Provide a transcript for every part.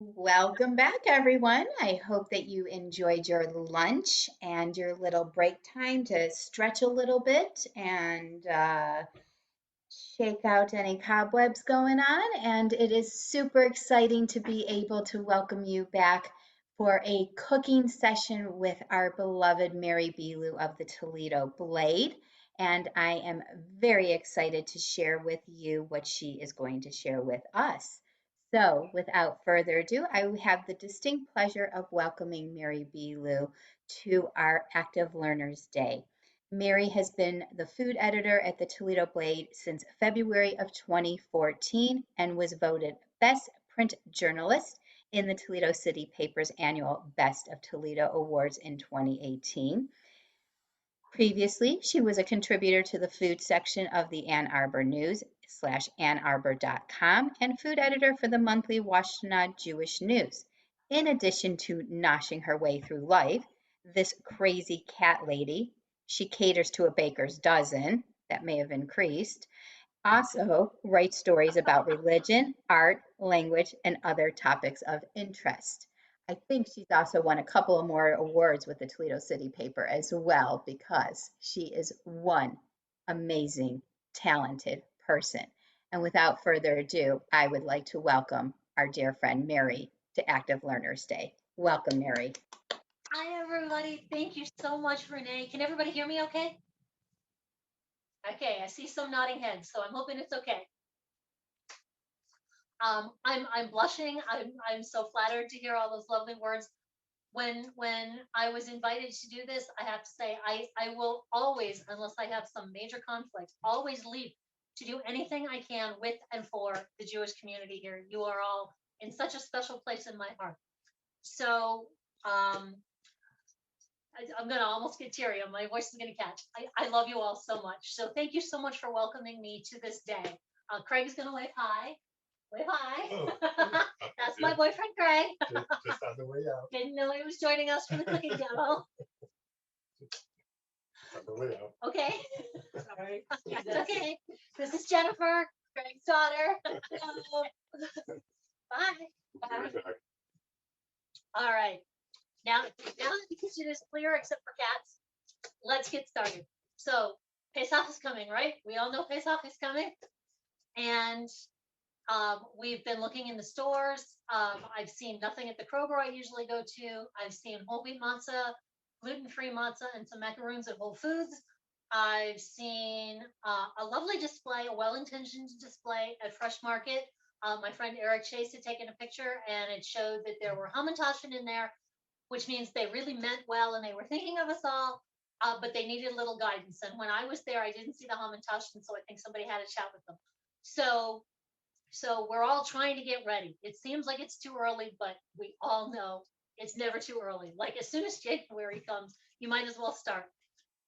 Welcome back, everyone. I hope that you enjoyed your lunch and your little break time to stretch a little bit and shake out any cobwebs going on. And it is super exciting to be able to welcome you back for a cooking session with our beloved Mary Bilyeu of the Toledo Blade. And I am very excited to share with you what she is going to share with us. So, without further ado, I have the distinct pleasure of welcoming Mary Bilyeu to our Active Learners Day. Mary has been the food editor at the Toledo Blade since February of 2014 and was voted Best Print Journalist in the Toledo City Paper's annual Best of Toledo Awards in 2018. Previously, she was a contributor to the food section of the Ann Arbor News /annarbor.com and food editor for the monthly Washtenaw Jewish News. In addition to noshing her way through life, this crazy cat lady, she caters to a baker's dozen, that may have increased, also writes stories about religion, art, language, and other topics of interest. I think she's also won a couple of more awards with the Toledo City paper as well because she is one amazing, talented person. And without further ado, I would like to welcome our dear friend Mary to Active Learners Day. Welcome, Mary. Hi, everybody. Thank you so much, Renee. Can everybody hear me okay? Okay, I see some nodding heads, so I'm hoping it's okay. I'm blushing. I'm so flattered to hear all those lovely words. When I was invited to do this, I have to say I will always, unless I have some major conflict, always leap to do anything I can with and for the Jewish community here. You are all in such a special place in my heart. So um, I'm going to almost get teary. My voice is going to catch. I love you all so much. So thank you so much for welcoming me to this day. Craig's going to wave hi. Wave hi. Oh, that's my boyfriend, Craig. Just on the way out. Didn't know he was joining us for the cooking demo. On the way out. Okay. Sorry. It's okay. This is Jennifer, Craig's daughter. Bye. Bye. All right. Now that the kitchen is clear except for cats, let's get started. So Pesach is coming, right? We all know Pesach is coming. And we've been looking in the stores. I've seen nothing at the Kroger I usually go to. I've seen whole wheat matzah, gluten-free matzah, and some macaroons at Whole Foods. I've seen a lovely display, a well-intentioned display at Fresh Market. My friend Eric Chase had taken a picture, and it showed that there were hamantaschen in there, which means they really meant well and they were thinking of us all, but they needed a little guidance. And when I was there, I didn't see the hamantaschen, so I think somebody had a chat with them. So we're all trying to get ready. It seems like it's too early, but we all know it's never too early. Like as soon as January comes, you might as well start.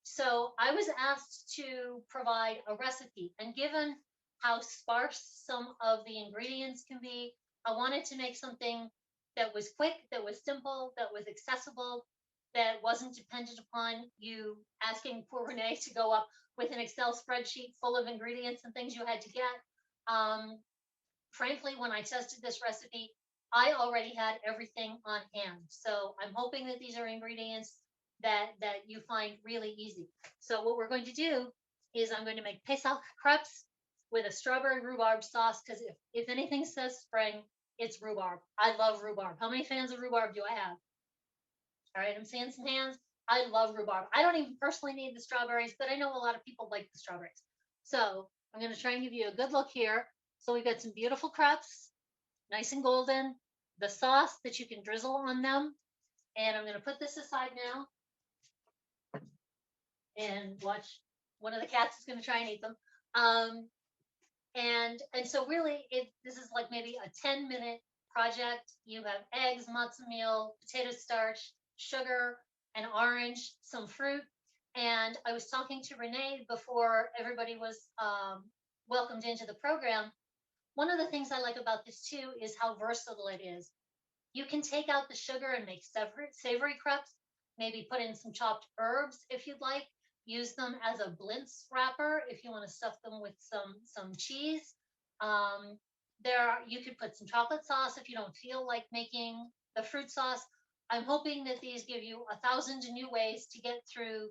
So I was asked to provide a recipe, and given how sparse some of the ingredients can be, I wanted to make something that was quick, that was simple, that was accessible, that wasn't dependent upon you asking poor Renee to go up with an Excel spreadsheet full of ingredients and things you had to get. Um, Frankly, when I tested this recipe, I already had everything on hand. So I'm hoping that these are ingredients that you find really easy. So what we're going to do is I'm going to make Pesach crepes with a strawberry rhubarb sauce because if anything says spring, it's rhubarb. I love rhubarb. How many fans of rhubarb do I have? All right, I'm seeing some hands. I love rhubarb. I don't even personally need the strawberries, but I know a lot of people like the strawberries. So I'm going to try and give you a good look here. So we've got some beautiful crepes, nice and golden, the sauce that you can drizzle on them. And I'm going to put this aside now and watch. One of the cats is going to try and eat them. Um, and so really, this is like maybe a 10-minute project. You have eggs, matzo meal, potato starch, sugar, an orange, some fruit. And I was talking to Renee before everybody was welcomed into the program. One of the things I like about this too is how versatile it is. You can take out the sugar and make savory crepes, maybe put in some chopped herbs if you'd like. Use them as a blintz wrapper if you want to stuff them with some cheese. Um, you could put some chocolate sauce if you don't feel like making the fruit sauce. I'm hoping that these give you 1,000 new ways to get through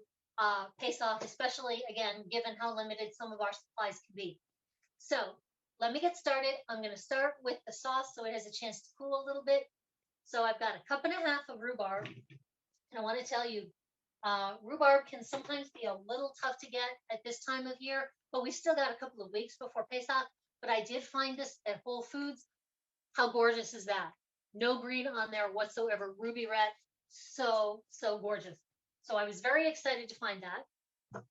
Pesach, especially again, given how limited some of our supplies can be. So let me get started. I'm going to start with the sauce so it has a chance to cool a little bit. So I've got 1.5 cups of rhubarb, and I want to tell you, rhubarb can sometimes be a little tough to get at this time of year, but we still got a couple of weeks before Pesach. But I did find this at Whole Foods. How gorgeous is that? No green on there whatsoever, ruby red. So, so gorgeous. So I was very excited to find that.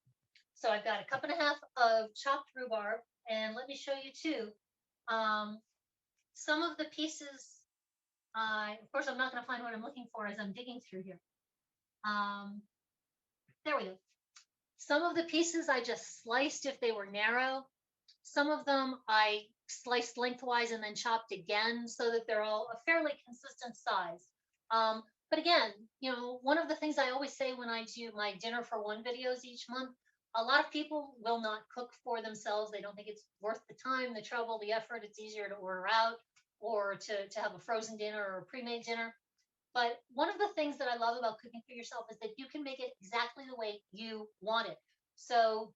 So I've got 1.5 cups of chopped rhubarb, and let me show you too. Some of the pieces, of course, I'm not going to find what I'm looking for as I'm digging through here. There we go. Some of the pieces I just sliced if they were narrow. Some of them I sliced lengthwise and then chopped again so that they're all a fairly consistent size. But again, you know, one of the things I always say when I do my dinner for one videos each month, a lot of people will not cook for themselves. They don't think it's worth the time, the trouble, the effort. It's easier to order out or to have a frozen dinner or a pre-made dinner. But one of the things that I love about cooking for yourself is that you can make it exactly the way you want it. So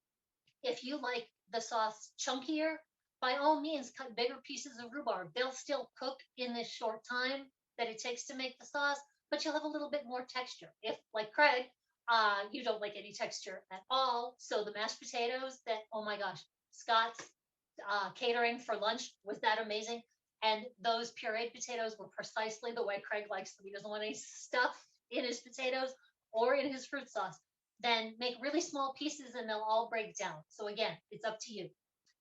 if you like the sauce chunkier, by all means, cut bigger pieces of rhubarb. They'll still cook in this short time that it takes to make the sauce, but you'll have a little bit more texture. If, like Craig, you don't like any texture at all, so the mashed potatoes that, oh my gosh, Scott's catering for lunch, was that amazing? And those pureed potatoes were precisely the way Craig likes them. He doesn't want any stuff in his potatoes or in his fruit sauce. Then make really small pieces and they'll all break down. So again, it's up to you.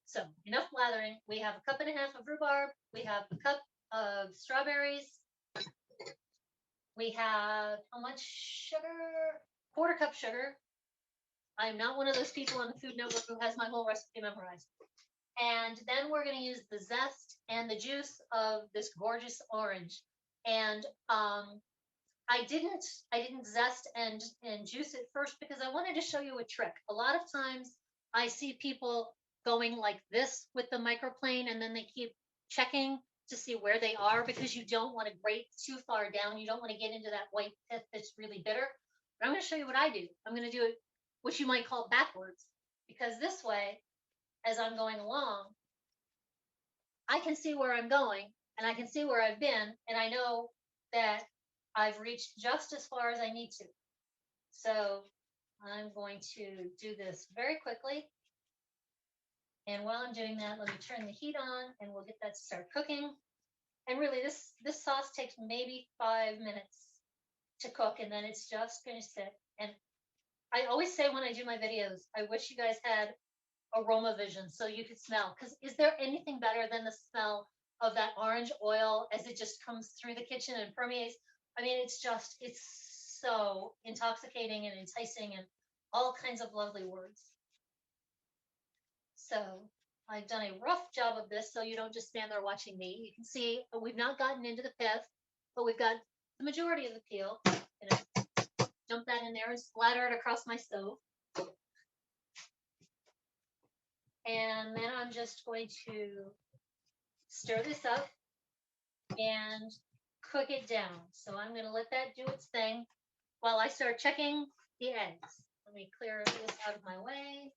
So enough blathering. We have 1.5 cups of rhubarb. We have 1 cup of strawberries. We have how much sugar? 1/4 cup sugar. I'm not one of those people on the Food Network who has my whole recipe memorized. And then we're going to use the zest and the juice of this gorgeous orange. And I didn't zest and juice it first because I wanted to show you a trick. A lot of times I see people going like this with the microplane and then they keep checking to see where they are because you don't want to grate too far down. You don't want to get into that white pith that's really bitter. But I'm going to show you what I do. I'm going to do it, what you might call backwards, because this way, as I'm going along, I can see where I'm going and I can see where I've been, and I know that I've reached just as far as I need to. So I'm going to do this very quickly. And while I'm doing that, let me turn the heat on and we'll get that to start cooking. And really this sauce takes maybe 5 minutes to cook, and then it's just going to sit. And I always say when I do my videos, I wish you guys had aroma vision so you could smell, because is there anything better than the smell of that orange oil as it just comes through the kitchen and permeates? I mean, it's so intoxicating and enticing and all kinds of lovely words. So I've done a rough job of this so you don't just stand there watching me. You can see we've not gotten into the pith, but we've got the majority of the peel. I'm gonna dump that in there and splatter it across my stove. And then I'm just going to stir this up and cook it down. So I'm going to let that do its thing while I start checking the eggs. Let me clear this out of my way.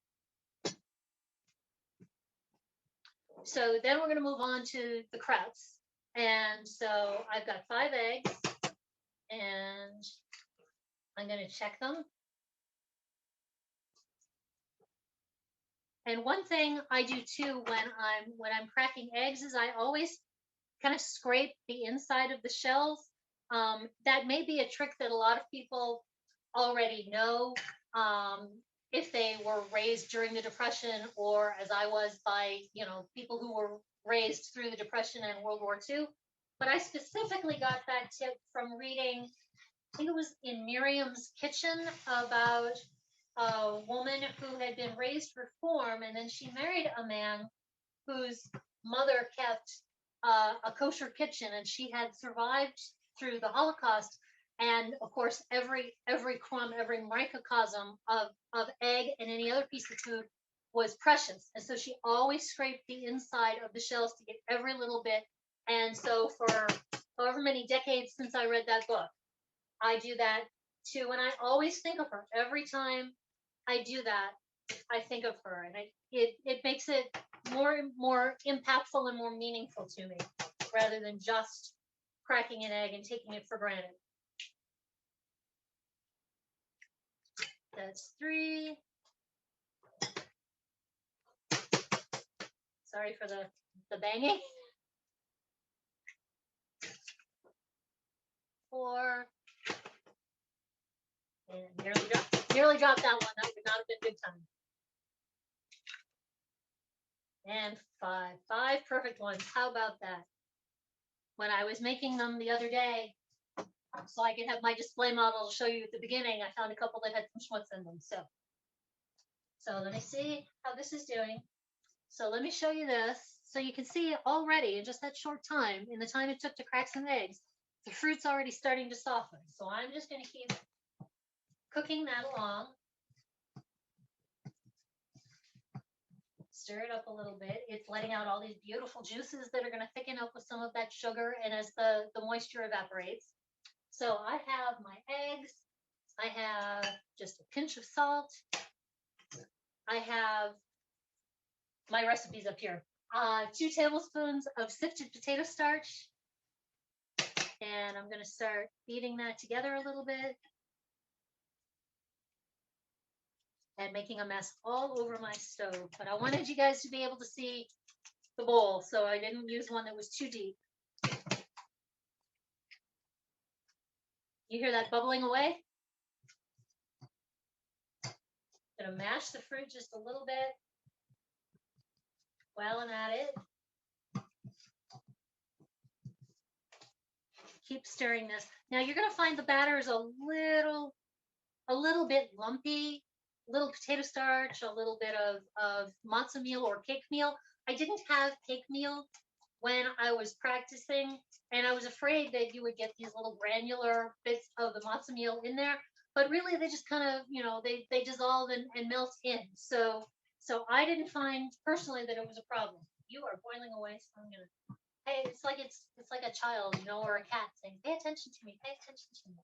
So then we're going to move on to the krauts. And so I've got 5 eggs and I'm going to check them. And one thing I do too when I'm cracking eggs is I always kind of scrape the inside of the shells. That may be a trick that a lot of people already know if they were raised during the Depression, or as I was by, people who were raised through the Depression and World War II. But I specifically got that tip from reading, I think it was in Miriam's Kitchen, about a woman who had been raised reform, and then she married a man whose mother kept a kosher kitchen, and she had survived through the Holocaust. And of course, every crumb, every microcosm of egg and any other piece of food was precious. And so she always scraped the inside of the shells to get every little bit. And so for however many decades since I read that book, I do that too. And I always think of her. Every time I do that, I think of her. And it makes it more impactful and more meaningful to me rather than just cracking an egg and taking it for granted. That's 3. Sorry for the banging. 4. And nearly dropped that one. That would not have been good time. And 5. 5 perfect ones. How about that? When I was making them the other day, so I could have my display model show you at the beginning, I found a couple that had some schmutz in them. So let me see how this is doing. So let me show you this. So you can see already in just that short time, in the time it took to crack some eggs, the fruit's already starting to soften. So I'm just going to keep cooking that along. Stir it up a little bit. It's letting out all these beautiful juices that are going to thicken up with some of that sugar and as the moisture evaporates. So I have my eggs. I have just a pinch of salt. I have my recipes up here. 2 tablespoons of sifted potato starch. And I'm going to start beating that together a little bit. And making a mess all over my stove. But I wanted you guys to be able to see the bowl, so I didn't use one that was too deep. You hear that bubbling away? Gonna mash the fruit just a little bit while I'm at it. Keep stirring this. Now you're gonna find the batter is a little bit lumpy, a little potato starch, a little bit of matzo meal or cake meal. I didn't have cake meal when I was practicing, and I was afraid that you would get these little granular bits of the matzo meal in there, but really they just kind of, they dissolve and melt in. So I didn't find personally that it was a problem. You are boiling away, so I'm gonna, hey, it's like a child, or a cat saying, pay attention to me, pay attention to me.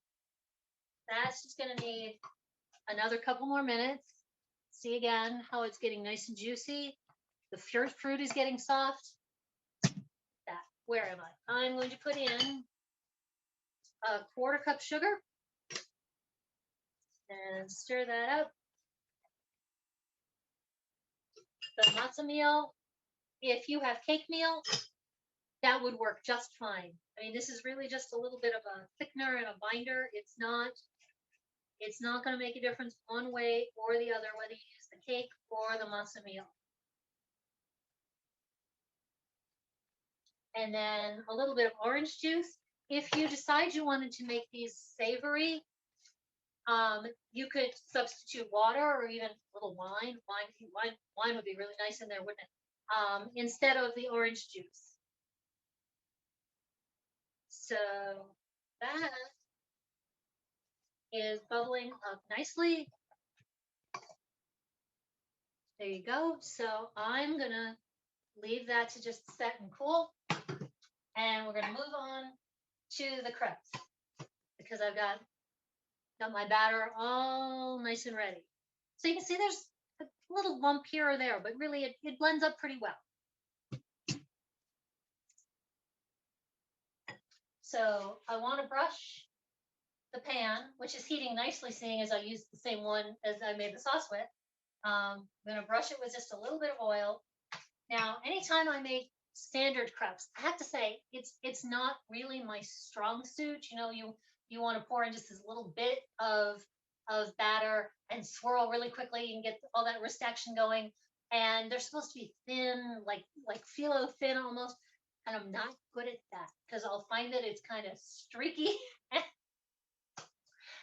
That's just gonna need another couple more minutes. See again how it's getting nice and juicy. The fruit is getting soft. Where am I? I'm going to put in a 1/4 cup sugar and stir that up. The matzo meal, if you have cake meal, that would work just fine. I mean, this is really just a little bit of a thickener and a binder. It's not going to make a difference one way or the other, whether you use the cake or the matzo meal. And then a little bit of orange juice. If you decide you wanted to make these savory, you could substitute water or even a little wine. Wine would be really nice in there, wouldn't it? Instead of the orange juice. So that is bubbling up nicely. There you go. So I'm gonna leave that to just set and cool. And we're gonna move on to the crepes because I've got my batter all nice and ready. So you can see there's a little lump here or there, but really it blends up pretty well. So I want to brush the pan, which is heating nicely, seeing as I used the same one as I made the sauce with. I'm going to brush it with just a little bit of oil. Now, anytime I make standard crepes, I have to say it's not really my strong suit. You want to pour in just this little bit of batter and swirl really quickly and get all that wrist action going. And they're supposed to be thin, like phyllo thin almost. And I'm not good at that because I'll find that it's kind of streaky.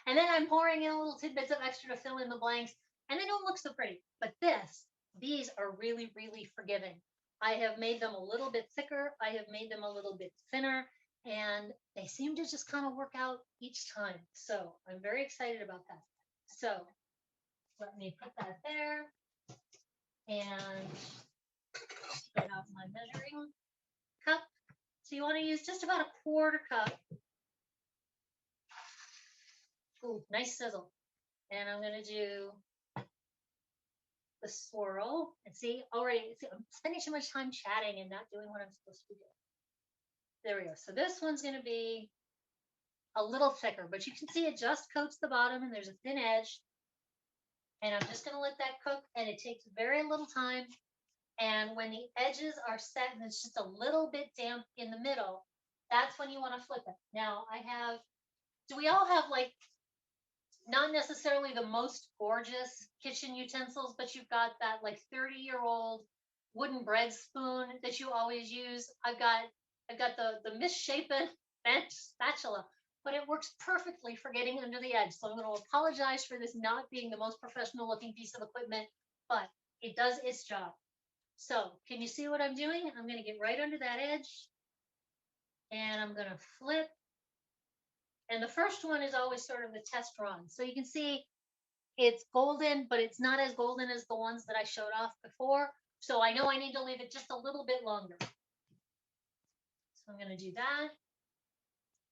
And then I'm pouring in little tidbits of extra to fill in the blanks, and they don't look so pretty. But these are really, really forgiving. I have made them a little bit thicker. I have made them a little bit thinner, and they seem to just kind of work out each time. So I'm very excited about that. So let me put that there. And get out my measuring cup. So you want to use just about a quarter cup. Ooh, nice sizzle. And I'm going to do the swirl. And see, already, I'm spending too much time chatting and not doing what I'm supposed to be doing. There we go. So this one's going to be a little thicker, but you can see it just coats the bottom and there's a thin edge. And I'm just going to let that cook, and it takes very little time. And when the edges are set and it's just a little bit damp in the middle, that's when you want to flip it. Now do we all have, like, not necessarily the most gorgeous kitchen utensils, but you've got that like 30-year-old wooden bread spoon that you always use. I've got the misshapen bench spatula, but it works perfectly for getting under the edge. So I'm going to apologize for this not being the most professional looking piece of equipment, but it does its job. So can you see what I'm doing? I'm going to get right under that edge, and I'm going to flip. And the first one is always sort of the test run. So you can see it's golden, but it's not as golden as the ones that I showed off before. So I know I need to leave it just a little bit longer. So I'm going to do that.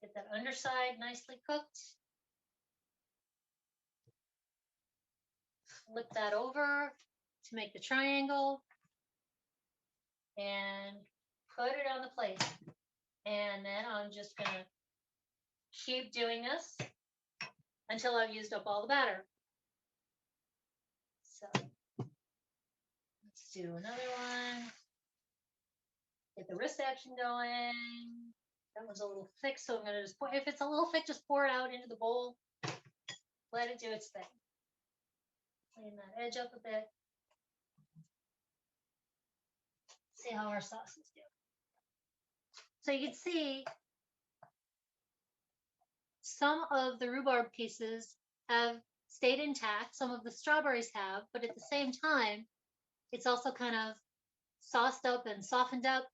Get that underside nicely cooked. Flip that over to make the triangle. And put it on the plate. And then I'm just going to keep doing this until I've used up all the batter. So let's do another one. Get the wrist action going. That one's a little thick, so I'm going to just pour. If it's a little thick, just pour it out into the bowl. Let it do its thing. Clean that edge up a bit. See how our sauces do. So you can see some of the rhubarb pieces have stayed intact. Some of the strawberries have, but at the same time, it's also kind of sauced up and softened up.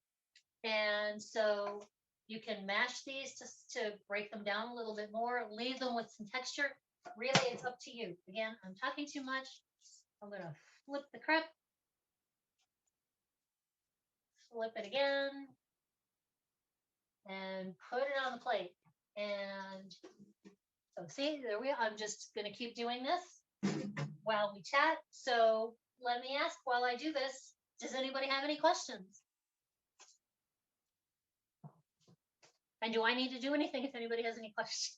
And so you can mash these just to break them down a little bit more, leave them with some texture. Really, it's up to you. Again, I'm talking too much. I'm going to flip the crepe. Flip it again. And put it on the plate. And so see, there we are. I'm just going to keep doing this while we chat. So let me ask while I do this, does anybody have any questions? And do I need to do anything if anybody has any questions?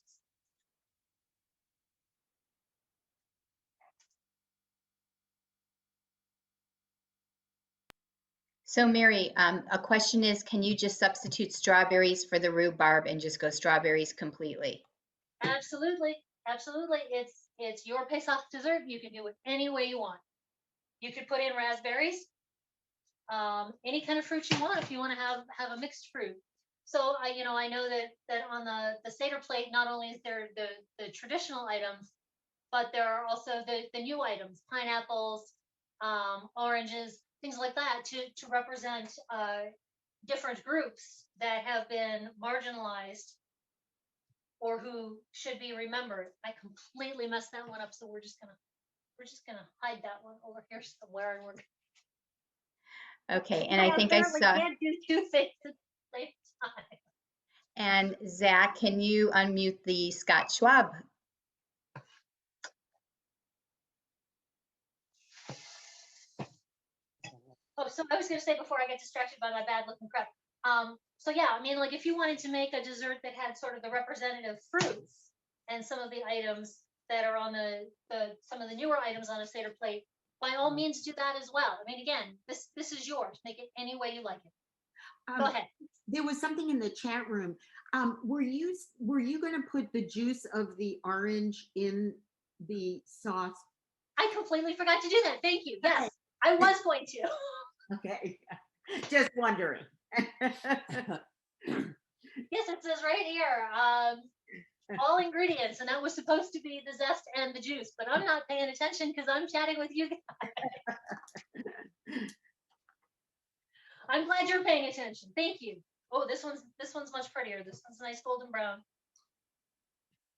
So Mary, a question is, can you just substitute strawberries for the rhubarb and just go strawberries completely? Absolutely. Absolutely. It's your Pesach dessert. You can do it any way you want. You could put in raspberries, any kind of fruit you want if you want to have a mixed fruit. So I know that on the Seder plate, not only is there the traditional items, but there are also the new items, pineapples, oranges, things like that to represent different groups that have been marginalized or who should be remembered. I completely messed that one up, so we're just gonna hide that one over here somewhere, and we're Okay, and I think I apparently saw, can't do two things at the same time. and Zach, can you unmute the Scott Schwab? Oh, so I was going to say before I get distracted by my bad looking crap. So yeah, I mean, like if you wanted to make a dessert that had sort of the representative fruits and some of the items that are on some of the newer items on a Seder plate, by all means do that as well. I mean, again, this is yours. Make it any way you like it. Go ahead. There was something in the chat room. Were you going to put the juice of the orange in the sauce? I completely forgot to do that. Thank you. Yes, I was going to. Okay, just wondering. Yes, it says right here, all ingredients, and that was supposed to be the zest and the juice, but I'm not paying attention because I'm chatting with you guys. I'm glad you're paying attention. Thank you. Oh, this one's much prettier. This one's nice golden brown.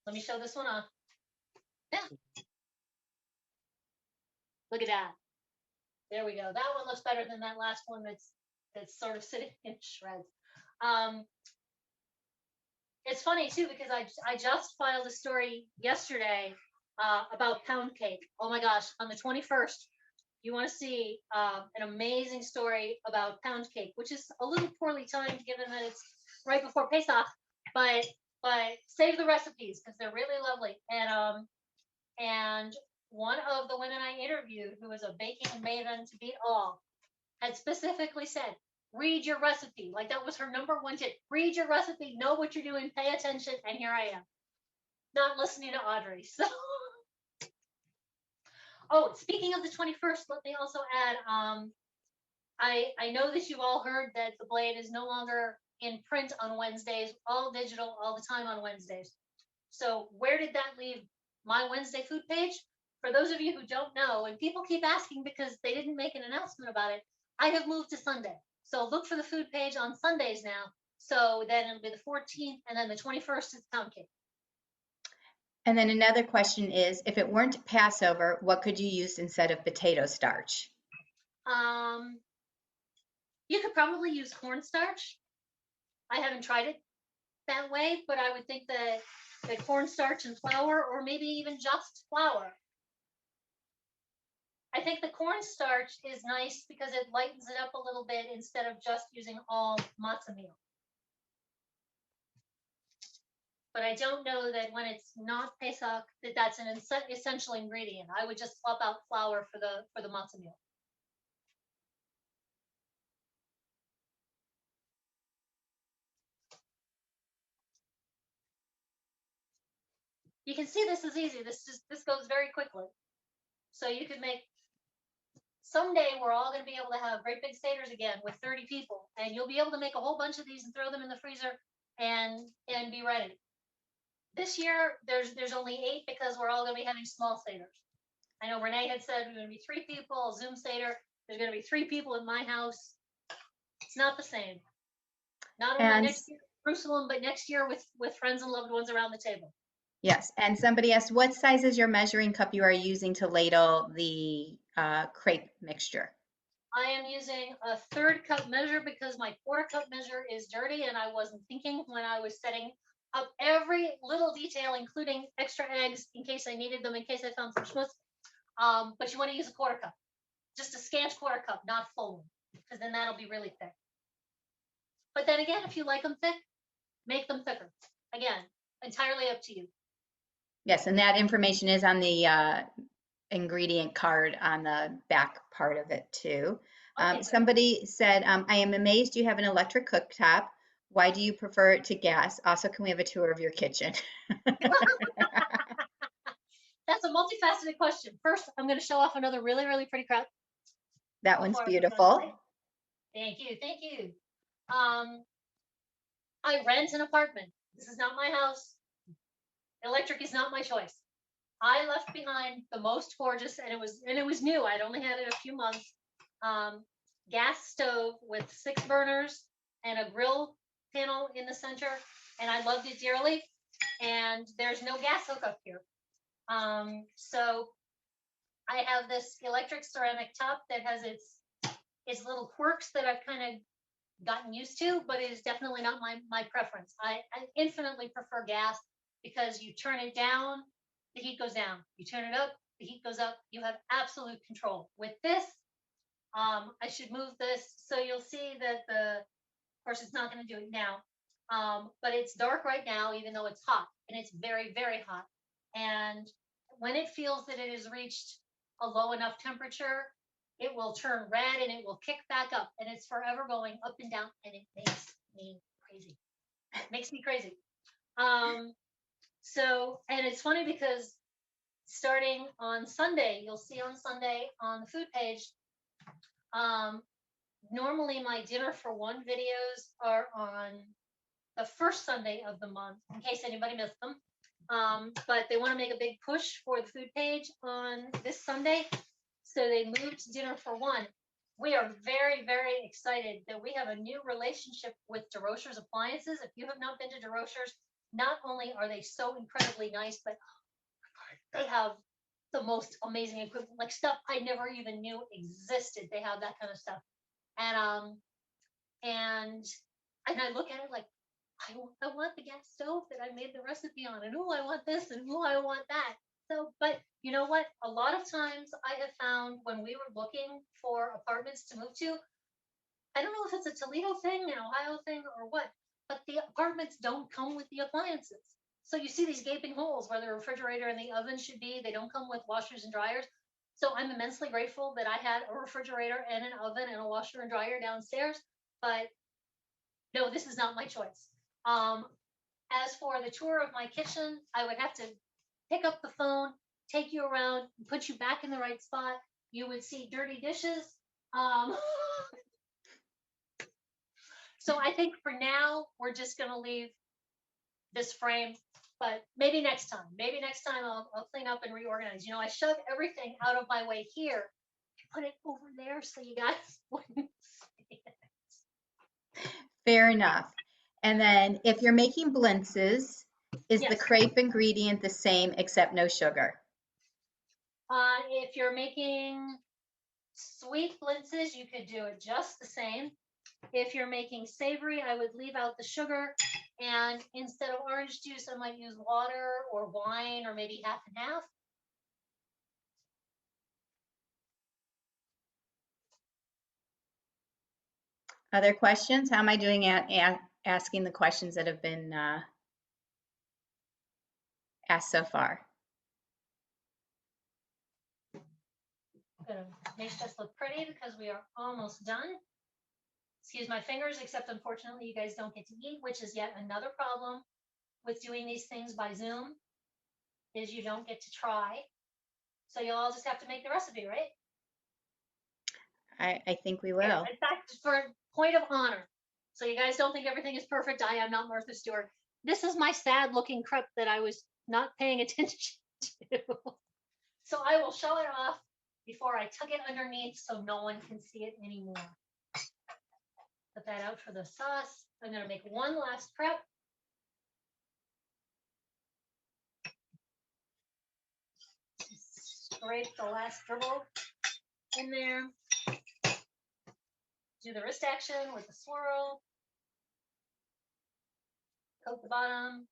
Let me show this one off. Yeah. Look at that. There we go. That one looks better than that last one that's sort of sitting in shreds. Um, it's funny too because I just filed a story yesterday about pound cake. Oh my gosh, on the 21st, you want to see an amazing story about pound cake, which is a little poorly timed given that it's right before Pesach, but save the recipes because they're really lovely. And one of the women I interviewed, who is a baking maven to beat all, had specifically said, read your recipe. Like that was her number one tip. Read your recipe, know what you're doing, pay attention, and here I am. Not listening to Audrey. So oh, speaking of the 21st, let me also add, I know that you've all heard that the Blade is no longer in print on Wednesdays, all digital all the time on Wednesdays. So where did that leave my Wednesday food page? For those of you who don't know, and people keep asking because they didn't make an announcement about it, I have moved to Sunday. So look for the food page on Sundays now. So then it'll be the 14th, and then the 21st is pound cake. And then another question is, if it weren't Passover, what could you use instead of potato starch? You could probably use cornstarch. I haven't tried it that way, but I would think that cornstarch and flour, or maybe even just flour. I think the cornstarch is nice because it lightens it up a little bit instead of just using all matzah meal. But I don't know that when it's not Pesach that that's an essential ingredient. I would just swap out flour for the matzah meal. You can see this is easy. This goes very quickly. So you could make someday we're all going to be able to have great big Seder's again with 30 people, and you'll be able to make a whole bunch of these and throw them in the freezer and be ready. This year there's only 8 because we're all going to be having small Seder's. I know Renee had said we're going to be 3 people, Zoom Seder. There's going to be 3 people in my house. It's not the same. Not only next year, Jerusalem, but next year with friends and loved ones around the table. Yes, and somebody asked, what size is your measuring cup you are using to ladle the crepe mixture? I am using a 1/3 cup measure because my 1/4 cup measure is dirty, and I wasn't thinking when I was setting up every little detail, including extra eggs in case I needed them, in case I found some schmutz. But you want to use a 1/4 cup, just a scant 1/4 cup, not full, because then that'll be really thick. But then again, if you like them thick, make them thicker. Again, entirely up to you. Yes, and that information is on the ingredient card on the back part of it too. Okay, Somebody said, I am amazed you have an electric cooktop. Why do you prefer it to gas? Also, can we have a tour of your kitchen? That's a multifaceted question. First, I'm going to show off another really, really pretty crock. That one's beautiful. Thank you, thank you. I rent an apartment. This is not my house. Electric is not my choice. I left behind the most gorgeous, and it was new. I'd only had it a few months. Gas stove with 6 burners and a grill panel in the center, and I loved it dearly. And there's no gas hookup here. So I have this electric ceramic top that has its little quirks that I've kind of gotten used to, but it is definitely not my preference. I infinitely prefer gas because you turn it down, the heat goes down. You turn it up, the heat goes up. You have absolute control. With this, I should move this so you'll see that of course it's not going to do it now, but it's dark right now, even though it's hot, and it's very, very hot. And when it feels that it has reached a low enough temperature, it will turn red and it will kick back up, and it's forever going up and down, and it makes me crazy. It makes me crazy. So, and it's funny because starting on Sunday, you'll see on Sunday on the food page, normally my dinner for one videos are on the first Sunday of the month, in case anybody missed them. But they want to make a big push for the food page on this Sunday. So they moved dinner for one. We are very, very excited that we have a new relationship with DeRocher's Appliances. If you have not been to DeRocher's, not only are they so incredibly nice, but they have the most amazing equipment, like stuff I never even knew existed. They have that kind of stuff. And I look at it like, I want the gas stove that I made the recipe on, and I want this, and I want that. So, but you know what? A lot of times I have found when we were looking for apartments to move to, I don't know if it's a Toledo thing, an Ohio thing, or what, but the apartments don't come with the appliances. So you see these gaping holes where the refrigerator and the oven should be. They don't come with washers and dryers. So I'm immensely grateful that I had a refrigerator and an oven and a washer and dryer downstairs. But no, this is not my choice. As for the tour of my kitchen, I would have to pick up the phone, take you around, put you back in the right spot. You would see dirty dishes. Um, so I think for now, we're just going to leave this frame, but maybe next time. Maybe next time I'll clean up and reorganize. You know, I shove everything out of my way here, put it over there so you guys wouldn't see it. Fair enough. And then if you're making blintzes, is the Yes. crepe ingredient the same except no sugar? If you're making sweet blintzes, you could do it just the same. If you're making savory, I would leave out the sugar, and instead of orange juice, I might use water or wine, or maybe half and half. Other questions? How am I doing at asking the questions that have been asked so far? I'm gonna make this look pretty because we are almost done. Excuse my fingers, except unfortunately you guys don't get to eat, which is yet another problem with doing these things by Zoom, is you don't get to try. So you'll all just have to make the recipe, right? I think we will. Yeah, in fact, for point of honor, so you guys don't think everything is perfect, I am not Martha Stewart. This is my sad looking crepe that I was not paying attention to. So I will show it off before I tuck it underneath so no one can see it anymore. Put that out for the sauce. I'm going to make one last prep. Scrape the last dribble in there. Do the wrist action with the swirl. Coat the bottom.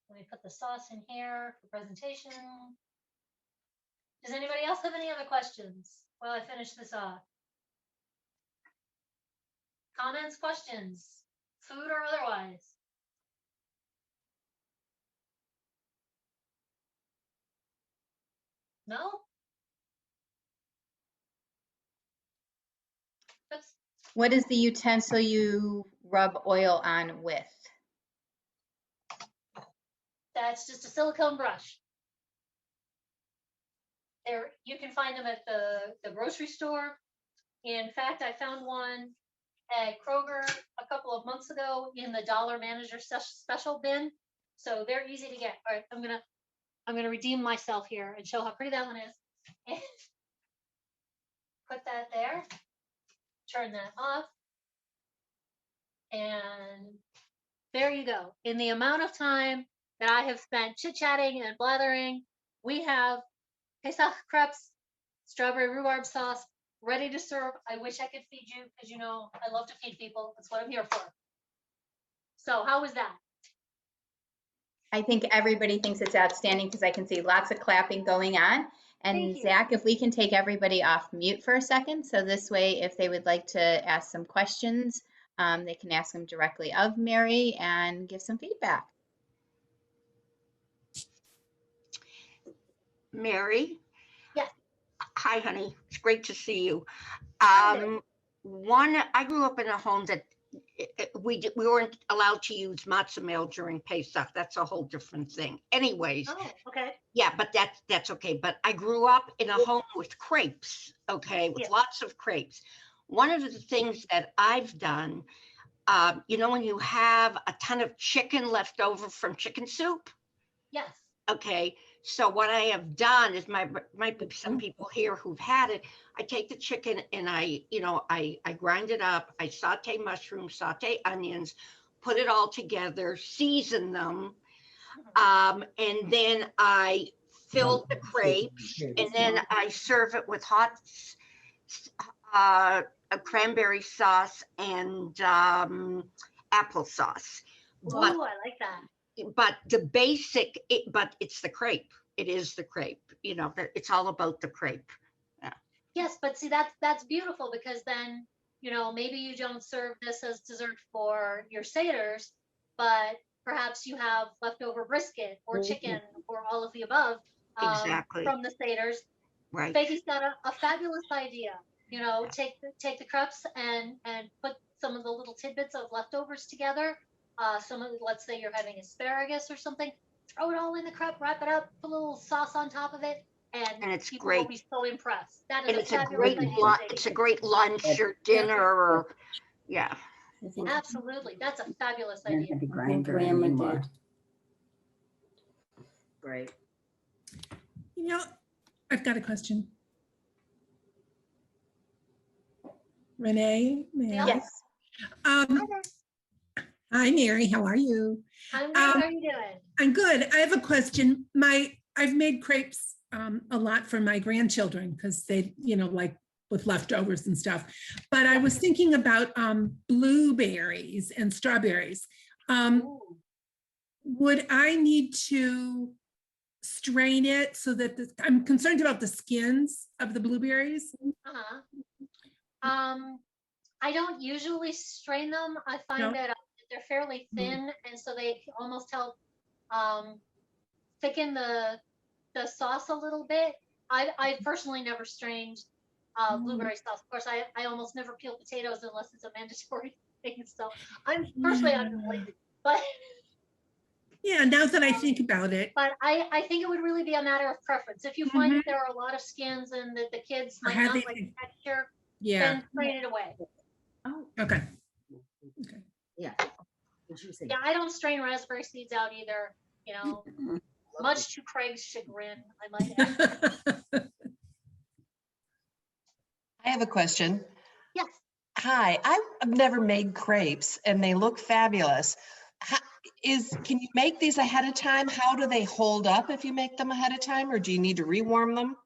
Let me put the sauce in here for presentation. Does anybody else have any other questions while I finish this off? Comments, questions, food or otherwise? No? Oops. What is the utensil you rub oil on with? That's just a silicone brush. There, you can find them at the grocery store. In fact, I found one at Kroger a couple of months ago in the Dollar Manager special bin. So they're easy to get. All right, I'm gonna redeem myself here and show how pretty that one is. And put that there. Turn that off. And there you go. In the amount of time that I have spent chit-chatting and blathering, we have Pesach crepes, strawberry rhubarb sauce, ready to serve. I wish I could feed you because, you know, I love to feed people. That's what I'm here for. So how was that? I think everybody thinks it's outstanding because I can see lots of clapping going on. And Zach, if we can take everybody off mute for a second, so this way, if they would like to ask some questions, they can ask them directly of Mary and give some feedback. Mary? Yes. Hi, honey. It's great to see you. Hi there. I grew up in a home that we weren't allowed to use matzah meal during Pesach. That's a whole different thing. Anyways, Oh, okay. yeah, but that's okay. But I grew up in a home with crepes, okay, with lots of crepes. One of the things that I've done, you know, when you have a ton of chicken left over from chicken soup? Yes. Okay, so what I have done is might be some people here who've had it. I take the chicken and I grind it up. I saute mushrooms, saute onions, put it all together, season them. And then I fill the crepes, and then I serve it with hot a cranberry sauce and applesauce. But Ooh, I like that. the basic, but it's the crepe. It is the crepe. You know, it's all about the crepe. Yes, but see, that's beautiful, because then, you know, maybe you don't serve this as dessert for your satyrs, but perhaps you have leftover brisket or chicken or all of the above, Exactly. from the satyrs. Right. Becky got a fabulous idea. You know, take the crepes and put some of the little tidbits of leftovers together. Let's say you're having asparagus or something, throw it all in the crepe, wrap it up, put a little sauce on top of it, and it's people will great. be so impressed. That is And a it's a fabulous great idea. it's a great lunch or dinner or yeah. Absolutely, that's a fabulous idea. Grandma did. Right. You know, I've got a question. Renee? May I? Yes. Um, hi, Mary. How are you? I'm good. How are you doing? I'm good. I have a question. I've made crepes a lot for my grandchildren because they, you know, like with leftovers and stuff. But I was thinking about blueberries and strawberries. Would I need to strain it so that I'm concerned about the skins of the blueberries? I don't usually strain them. I find that they're fairly thin, and so they almost help thicken the sauce a little bit. I personally never strained blueberry sauce. Of course, I almost never peel potatoes unless it's a mandatory thing. So I'm personally unrelated, but yeah, now that I think about it. But I think it would really be a matter of preference. If you find that there are a lot of skins and that the kids might not like the texture, then strain it away. Oh, okay. Yeah. Yeah, I don't strain raspberry seeds out either. You know, much to Craig's chagrin, I might add. I have a question. Yes. Hi, I've never made crepes and they look fabulous. Can you make these ahead of time? How do they hold up if you make them ahead of time, or do you need to rewarm them?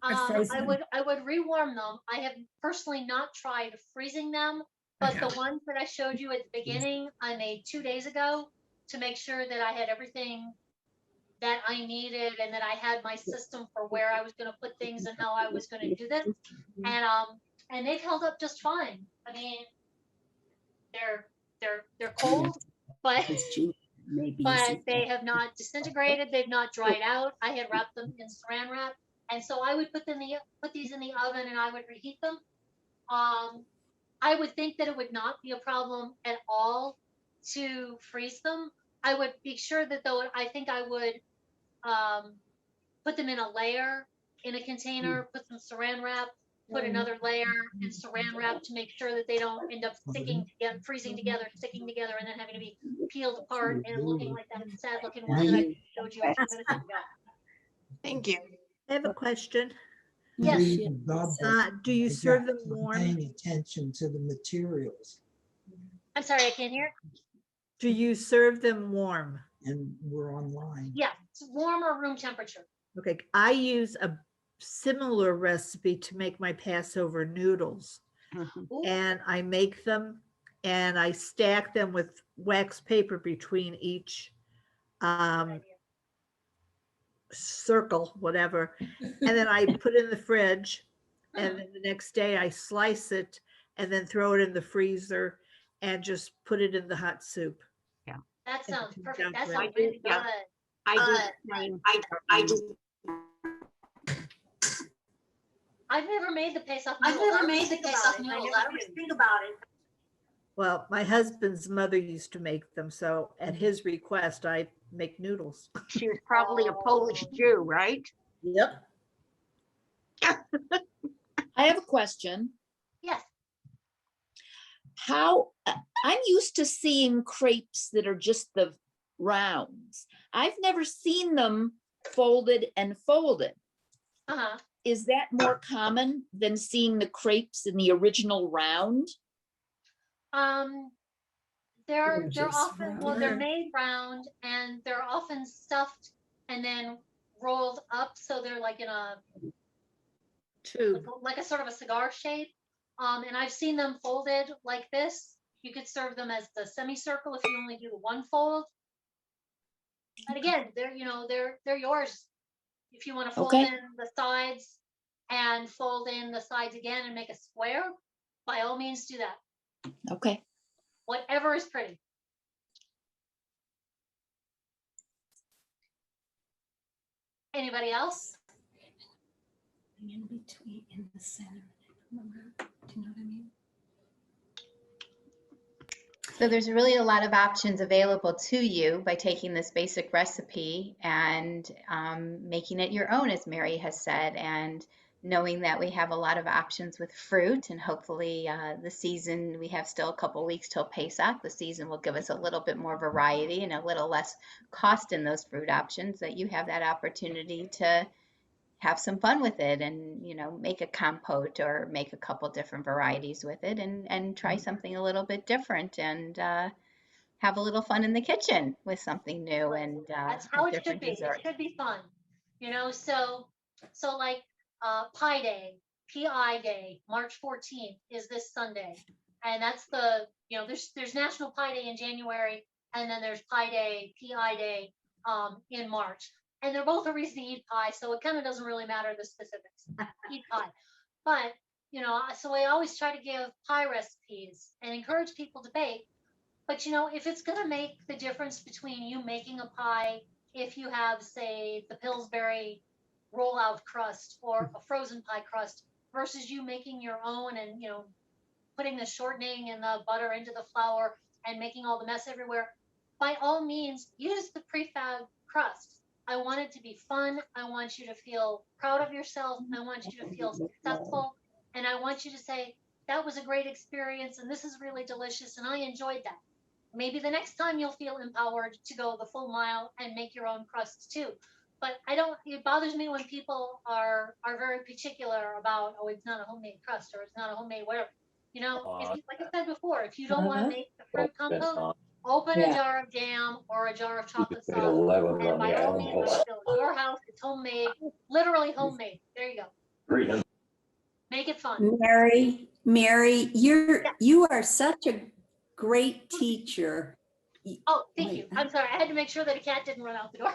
I would rewarm them. I have personally not tried freezing them, but the ones that I showed you at the beginning, I made 2 days ago to make sure that I had everything that I needed and that I had my system for where I was going to put things and how I was going to do this. And they've held up just fine. I mean, they're cold, but they have not disintegrated. They've not dried out. I had wrapped them in saran wrap, and so I would put these in the oven and I would reheat them. I would think that it would not be a problem at all to freeze them. I would be sure that though I think I would put them in a layer in a container, put some saran wrap, put another layer in saran wrap to make sure that they don't end up sticking together, freezing together, sticking together, and then having to be peeled apart and looking like that sad looking one that I showed you a few minutes ago. Thank you. I have a question. Yes. Do you serve them warm? Paying attention to the materials, I'm sorry, I can't hear. Do you serve them warm? and we're online. Yeah, it's warm or room temperature. Okay, I use a similar recipe to make my Passover noodles. Ooh. And I make them and I stack them with wax paper between each circle, whatever. And then I put it in the fridge, and then the next day I slice it and then throw it in the freezer and just put it in the hot soup. Yeah. That sounds perfect. That I sounds do, really yeah. good. I do. I've never made the Pesach noodles. I always think about it. Well, my husband's mother used to make them, so at his request, I make noodles. She was probably a Polish Jew, right? Yep. I have a question. Yes. How I'm used to seeing crepes that are just the rounds. I've never seen them folded and folded. Uh-huh. Is that more common than seeing the crepes in the original round? they're just often, well, they're round. made round and they're often stuffed and then rolled up, so they're like in a Tube. like a sort of a cigar shape. And I've seen them folded like this. You could serve them as the semicircle if you only do one fold. And again, they're yours. If you want to fold Okay. in the sides and fold in the sides again and make a square, by all means do that. Okay. Whatever is pretty. Anybody else? In between, in the center. Do you know what I mean? So there's really a lot of options available to you by taking this basic recipe and making it your own, as Mary has said, and knowing that we have a lot of options with fruit, and hopefully the season, we have still a couple weeks till Pesach. The season will give us a little bit more variety and a little less cost in those fruit options, that you have that opportunity to have some fun with it and, make a compote or make a couple different varieties with it and try something a little bit different and have a little fun in the kitchen with something new and That's a how it should different be. It dessert. should be fun. So like Pi Day, PI Day, March 14th is this Sunday. And that's there's National Pie Day in January, and then there's Pie Day, PI Day in March. And they're both a reason to eat pie, so it kind of doesn't really matter the specifics. Eat pie. But, so I always try to give pie recipes and encourage people to bake. But, if it's going to make the difference between you making a pie, if you have, say, the Pillsbury rollout crust or a frozen pie crust versus you making your own and, putting the shortening and the butter into the flour and making all the mess everywhere, by all means, use the prefab crust. I want it to be fun. I want you to feel proud of yourself. I want you to feel successful. And I want you to say, that was a great experience and this is really delicious and I enjoyed that. Maybe the next time you'll feel empowered to go the full mile and make your own crusts too. But it bothers me when people are very particular about, oh, it's not a homemade crust or it's not a homemade whatever. If like I said before, if you don't want to make the fruit compote, open a jar of jam or a jar of chocolate sauce, and by all means, it's still your house. It's homemade, literally homemade. There you go. Make it fun. Mary, Yeah. you are such a great teacher. Oh, thank you. I'm sorry. I had to make sure that a cat didn't run out the door.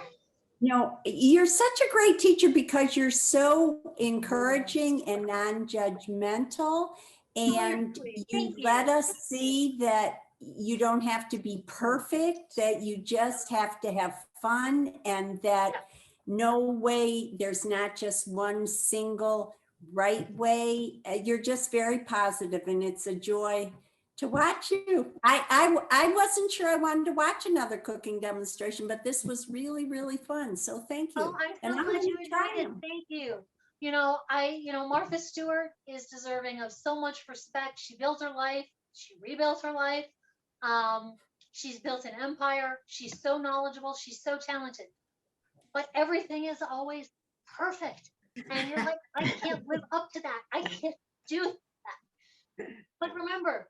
No, you're such a great teacher because you're so encouraging and non-judgmental. And you let us see that you don't have to be perfect, that you just have to have fun, and that no way, there's not just one single right way. You're just very positive, and it's a joy to watch you. I wasn't sure I wanted to watch another cooking demonstration, but this was really, really fun. So thank you. Oh, I'm And so I'm glad gonna you try enjoyed it. them. Thank you. Martha Stewart is deserving of so much respect. She built her life. She rebuilt her life. She's built an empire. She's so knowledgeable. She's so talented. But everything is always perfect. And you're like, I can't live up to that. I can't do that. But remember,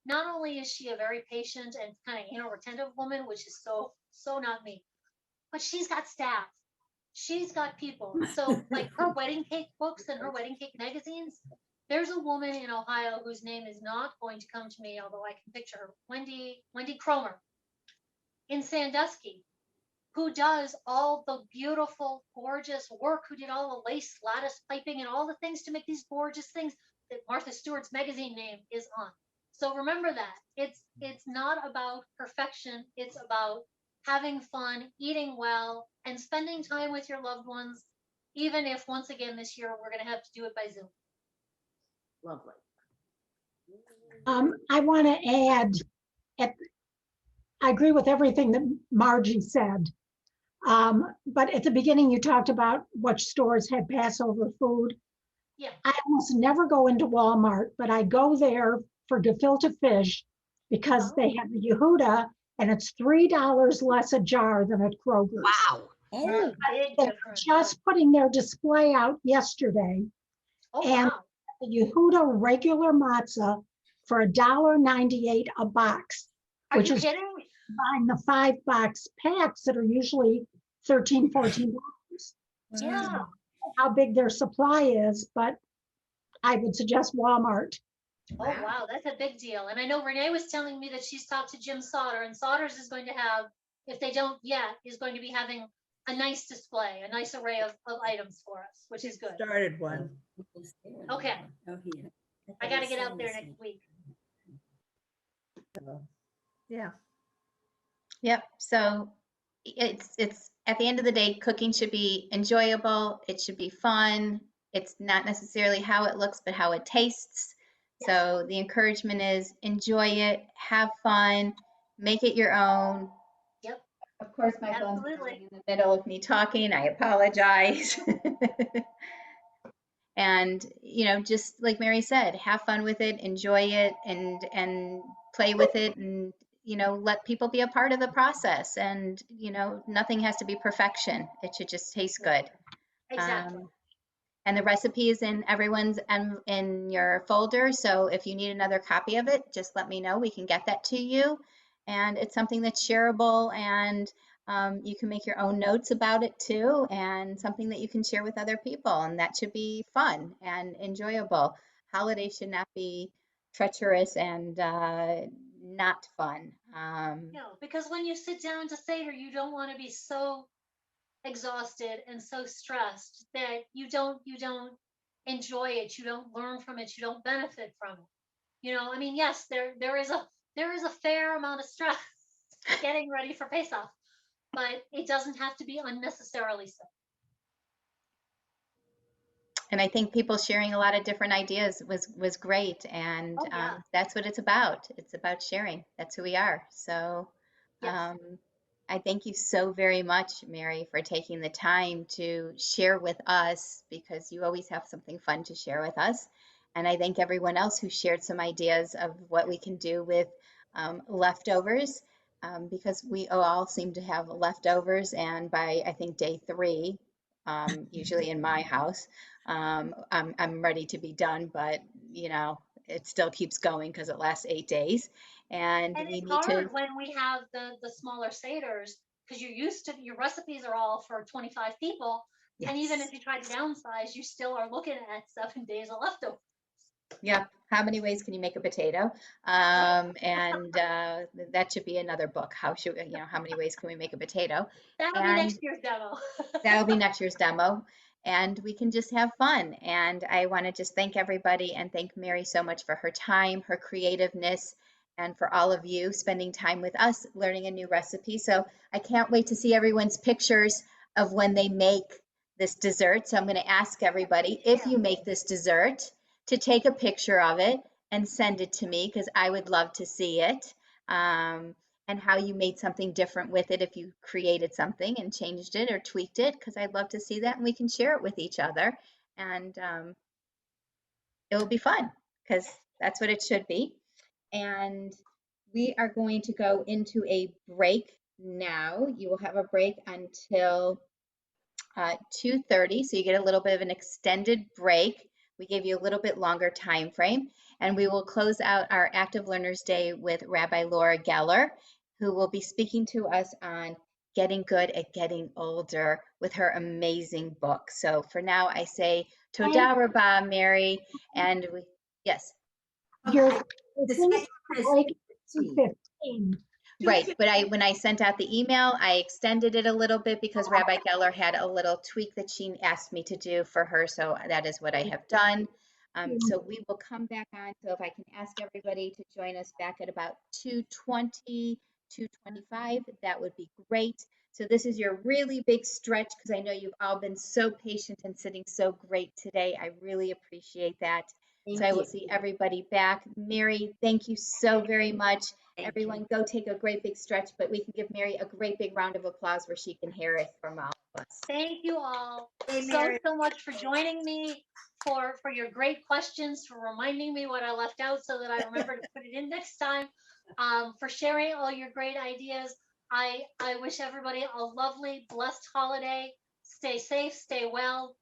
not only is she a very patient and kind of retentive woman, which is so not me, but she's got staff. She's got people. So like her wedding cake books and her wedding cake magazines, there's a woman in Ohio whose name is not going to come to me, although I can picture her, Wendy Cromer in Sandusky, who does all the beautiful, gorgeous work, who did all the lace lattice piping and all the things to make these gorgeous things that Martha Stewart's magazine name is on. So remember that. It's not about perfection. It's about having fun, eating well, and spending time with your loved ones, even if once again this year we're going to have to do it by Zoom. Lovely. I want to add, I agree with everything that Margie said. But at the beginning, you talked about which stores had Passover food. Yeah. I almost never go into Walmart, but I go there for gefilte fish because they have the Yehuda, and it's $3 less a jar than at Kroger's. Wow. Oh, Big They're difference. just putting their display out yesterday. Oh, and wow. the Yehuda regular matzah for $1.98 a box. Are which you is kidding? buying the 5-box packs that are usually $13, $14. Yeah. How big their supply is, but I would suggest Walmart. Oh, wow, that's a big deal. And I know Renee was telling me that she's talked to Jim Sauter, and Sauter's is going to have, if they don't yet, is going to be having a nice display, a nice array of items for us, which is good. Started one. Okay. Oh, here. I got to get out there next week. Yeah. Yep. So it's at the end of the day, cooking should be enjoyable. It should be fun. It's not necessarily how it looks, but how it tastes. So the encouragement is enjoy it, have fun, make it your own. Yep. Of course, my phone's Absolutely. going in the middle of me talking. I apologize. And just like Mary said, have fun with it, enjoy it, and play with it, and let people be a part of the process. And nothing has to be perfection. It should just taste good. Exactly. And the recipe is in everyone's in your folder. So if you need another copy of it, just let me know. We can get that to you. And it's something that's shareable, and you can make your own notes about it too, and something that you can share with other people. And that should be fun and enjoyable. Holidays should not be treacherous and not fun. No, because when you sit down to Seder, you don't want to be so exhausted and so stressed that you don't enjoy it, you don't learn from it, you don't benefit from it. I mean, yes, there is a fair amount of stress getting ready for Pesach, but it doesn't have to be unnecessarily so. And I think people sharing a lot of different ideas was great, and Oh, yeah. that's what it's about. It's about sharing. That's who we are. So Yes. I thank you so very much, Mary, for taking the time to share with us, because you always have something fun to share with us. And I thank everyone else who shared some ideas of what we can do with leftovers, because we all seem to have leftovers. And by, I think, day 3, usually in my house, I'm ready to be done, but it still keeps going because it lasts 8 days. And And we it's need to, hard when we have the smaller seders, because you're used to your recipes are all for 25 people. And even yes. if you try to downsize, you still are looking at 7 days of leftovers. Yeah. How many ways can you make a potato? And that should be another book. How many ways can we make a potato? That'll be And next year's demo. that'll be next year's demo. And we can just have fun. And I want to just thank everybody and thank Mary so much for her time, her creativeness, and for all of you spending time with us learning a new recipe. So I can't wait to see everyone's pictures of when they make this dessert. So I'm going to ask everybody, if you make this dessert, to take a picture of it and send it to me, because I would love to see it. And how you made something different with it, if you created something and changed it or tweaked it, because I'd love to see that, and we can share it with each other. And it will be fun, because that's what it should be. And we are going to go into a break now. You will have a break until 2:30, so you get a little bit of an extended break. We gave you a little bit longer time frame, and we will close out our Active Learners Day with Rabbi Laura Geller, who will be speaking to us on getting good at getting older with her amazing book. So for now, I say Toda Rabah, Mary, and yes. You're The finished schedule break says at 2:15. Right, but when I sent out the email, I extended it a little bit because Rabbi Geller had a little tweak that she asked me to do for her, so that is what I have done. So we will come back on, so if I can ask everybody to join us back at about 2:20, 2:25, that would be great. So this is your really big stretch, because I know you've all been so patient and sitting so great today. I really appreciate that. So I will see everybody back. Mary, thank you so very much. Everyone, go take a great big stretch, but we can give Mary a great big round of applause where she can hear it from all of us. Thank you all Hey, so Mary. much for joining me, for your great questions, for reminding me what I left out so that I remember to put it in next time, for sharing all your great ideas. I wish everybody a lovely, blessed holiday. Stay safe, stay well,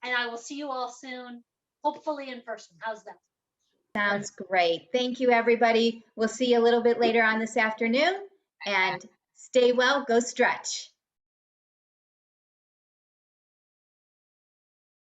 and I will see you all soon, hopefully in person. How's that? Sounds great. Thank you, everybody. We'll see you a little bit later on this afternoon, and stay well, go stretch.